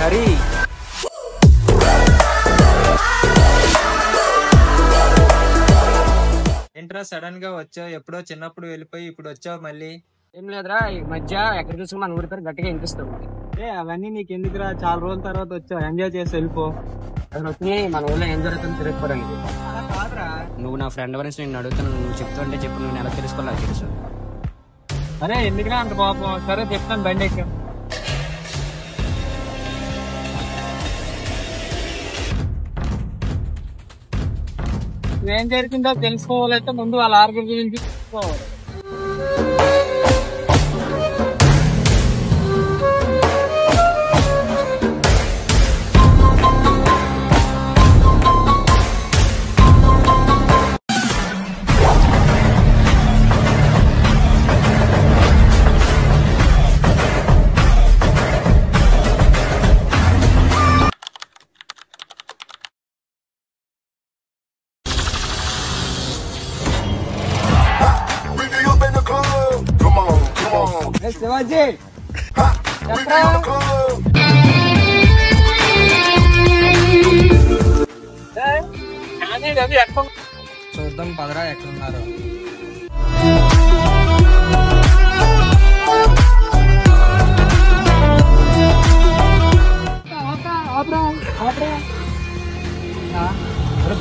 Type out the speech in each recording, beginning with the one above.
హరి. ఏంట్రా సడన్ గా వచ్చావు? ఎప్పుడో చిన్నప్పుడు వెళ్ళిపోయి ఇప్పుడు వచ్చావు మళ్ళీ? ఏం లేదురా, ఈ మధ్య ఎక్కడ చూసుకుని మన ఊరి పేరు గట్టిగా వినిపిస్తుంది. అవన్నీ నీకు ఎందుకురా? చాలా రోజుల తర్వాత వచ్చావు, ఎంజాయ్ చేసి వెళ్ళిపో. అసలు వచ్చి మన ఊళ్ళో ఏం జరుగుతుందో తిరగకపోవడానికి. కాదురా, నువ్వు నా ఫ్రెండ్ గురించి నేను అడుగుతున్నాను, నువ్వు చెప్తుంటే చెప్పు. నువ్వు ఎలా తెలుసుకోవాలి తెలుసు. అరే ఎందుకురా అంత పాపం? సరే చెప్తాను, బండి ఎక్కా. ఏం జరిగిందో తెలుసుకోవాలంటే ముందు వాళ్ళ ఆరుగురు గురించి తెలుసుకోవాలి. శివాజీ చూద్దాం పదరా ఎక్కడున్నారు.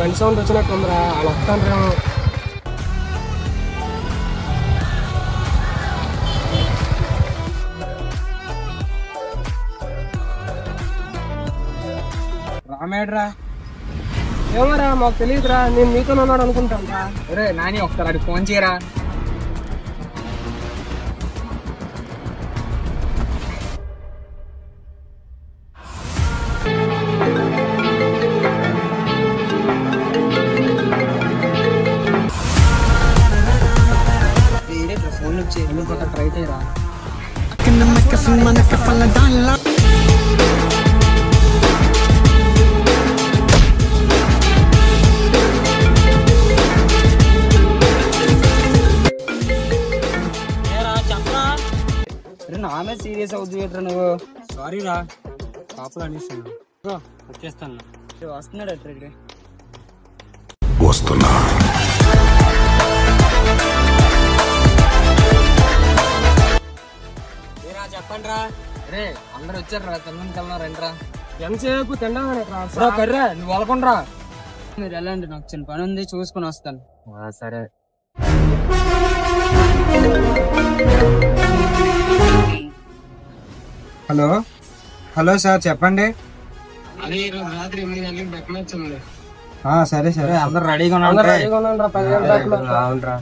బండి సౌండ్ వచ్చినట్టుందిరా, వాళ్ళు వస్తాను. రామేడ్రా? ఏమరా మాకు తెలియదురా, నేను మీతో ఉన్నాడు అనుకుంటాను. అరే నాని ఒకసారి అడిగి ఫోన్ చేయరా. ఫోన్ వచ్చి ట్రై చేయరా. నామే సీరియస్ అవుతుంది నువ్వు. సారీ రా, పాపలు అనేస్తాను. వచ్చేస్తాను. వస్తున్నాడు అట్లా వస్తున్నా. చెప్పండి రా. రే అందరు వచ్చారు రా, తిన్నానికి వెళ్దాం రండిరా. ఎంతసేపు తిండా కర్రా నువ్వు వెళ్ళకుండా. మీరు వెళ్ళండి, నాకు చిన్న పని ఉంది, చూసుకుని వస్తాను. సరే. హలో హలో సార్ చెప్పండి. అదే రాత్రి 8 గంటలకు బెక్ మ్యాచ్ ఉంది. సరే సరే అందరు రెడీగా అవునరా.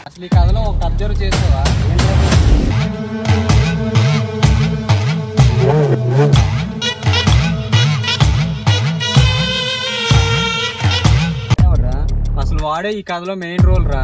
అసలు ఈ కథలో ఒక అబ్జర్వ్ చేస్తావా? అసలు వాడే ఈ కథలో మెయిన్ రోల్ రా.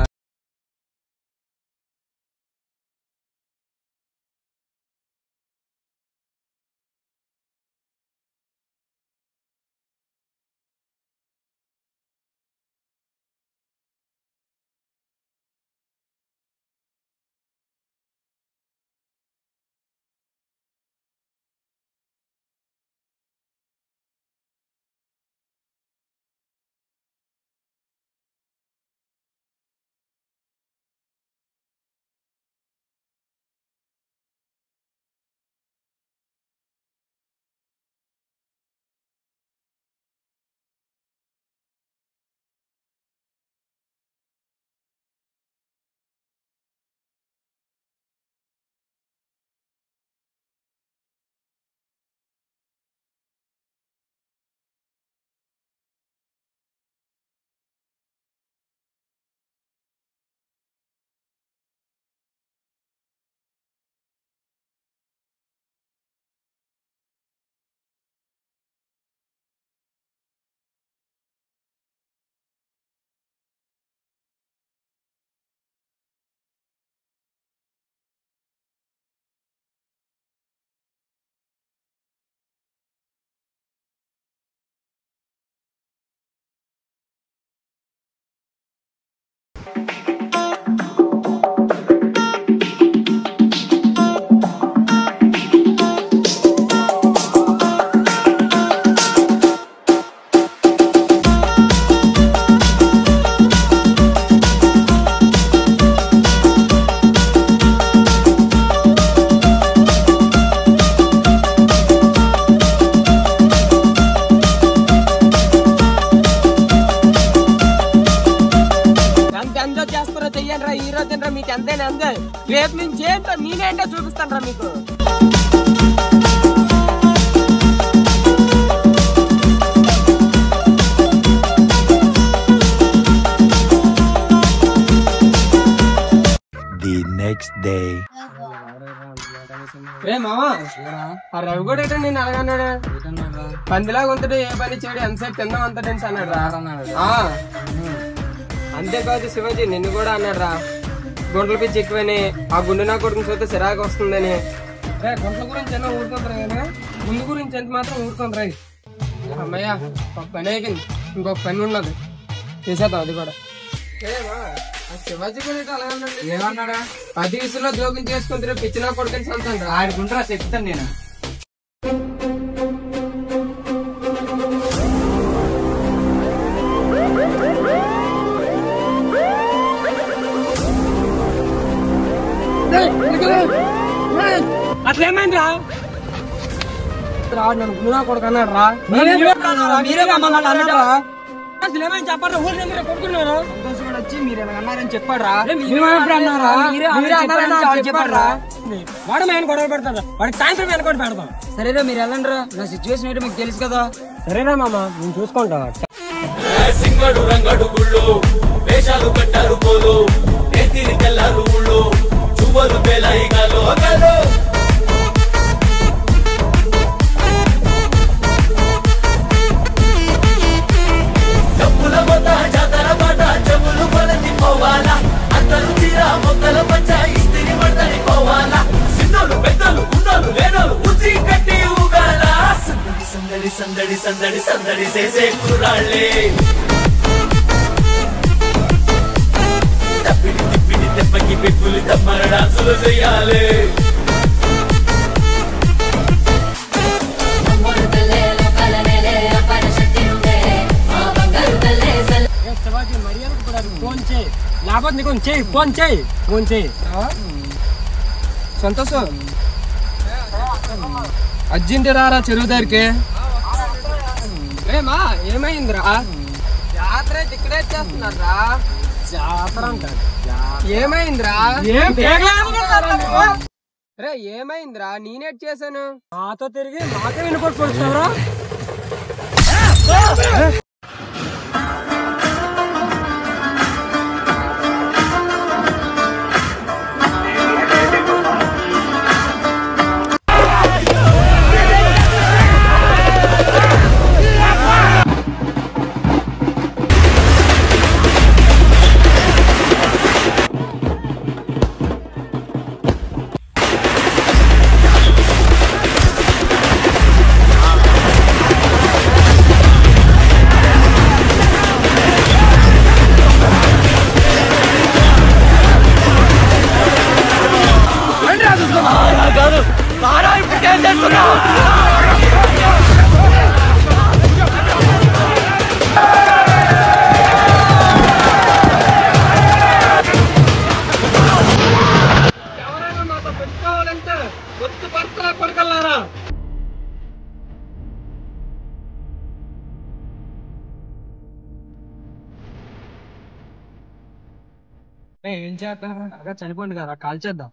మీకు ఎంతైనా అందే. రేపు నుంచి ఏంటో నేనేంటో చూపిస్తాను రా మీకు. The next day. రే మామా, ఆ రవి కూడా ఏంటో నేను అలాగన్నాడు. పందిలాగా ఉంటాడు, ఏ పని చేయడు, ఎంతసేపు తిందాం అంత టెన్స్ అన్నాడు రా. అంతేకాదు శివాజీ నిన్ను కూడా అన్నాడు రా, గుంటల పిచ్చి ఎక్కువని, ఆ గుండె నా కొడుకుని చూస్తే చిరాకు వస్తుందని. గుంటల గురించి ఎంత ఊరుకుంటారు కానీ ముందు గురించి ఎంత మాత్రం ఊరుకుంటారా. అమ్మయ్య ఒక పని అయిపోయింది, ఇంకొక పని ఉన్నది, చేసేద్దాం అది కూడా. శివాజీ కూడా అలాగే ఏమన్నాడా, 10 వయసులో జోక్యం చేసుకుంటారు పిచ్చి నా కొడుకుని సంతాను ఆడుకుంటారా చెప్తాను నేను. అసలేమైంది రా, నన్ను గుణా కొడుకు అన్నాడు రా. అసలు ఏమైంది చెప్పారు, కొడుకున్నారు సంతోషం వచ్చి మీరు ఎలా అన్నారని చెప్పాడు రా. చెప్పాడు వాడు మేము గొడవ పెడతాడు, వాడికి సాయంత్రం వెనకొట్టి పెడతాం. సరేరా మీరు వెళ్ళండి రా, నా సిచ్యువేషన్ ఏంటో మీకు తెలుసు కదా. సరేనా మామ, నేను చూసుకుంటా. సింగడు రంగడు గుళ్ళు వేషాలు కట్టారు పోలు నెత్తిని తెల్లారు ఊళ్ళు చువ్వలు పేలాయి గలో గలో డబ్బుల మొత్త జాతర పాట చెవులు కొలతి పోవాలా అందరూ తీరా మొక్కల పంచ ఇస్తిరి పడతని పోవాలా సిన్నోలు పెద్దలు ఉన్నోలు లేనోలు ఉచి కట్టి ఊగాల సందడి సందడి సందడి సందడి చేసే కుర్రాళ్ళే తప్పిడి తిప్పిడి తెప్పకి పెక్కులు తమ్మర డాన్సులు చెయ్యాలి. ఫోన్ చేయి, లేకపోతే నీకు చేయి, ఫోన్ చేయి, ఫోన్ చేయి. సంతోషం అర్జెంట్ రారా చెరువు దగ్గరికి. ఏమా ఏమైందిరా, జాతర ఇక్కడే చేస్తున్నారా. జాతర అంటారు, ఏమైందిరా, రే ఏమైందిరా, నేనేట్ చేశాను. మాతో తిరిగి మాతో వినపడుతున్నారా. అంతా కొత్త భర్త కొడకల్లారా. ఏం చేద్దాం? చనిపోండి కదా, కాల్ చేద్దాం.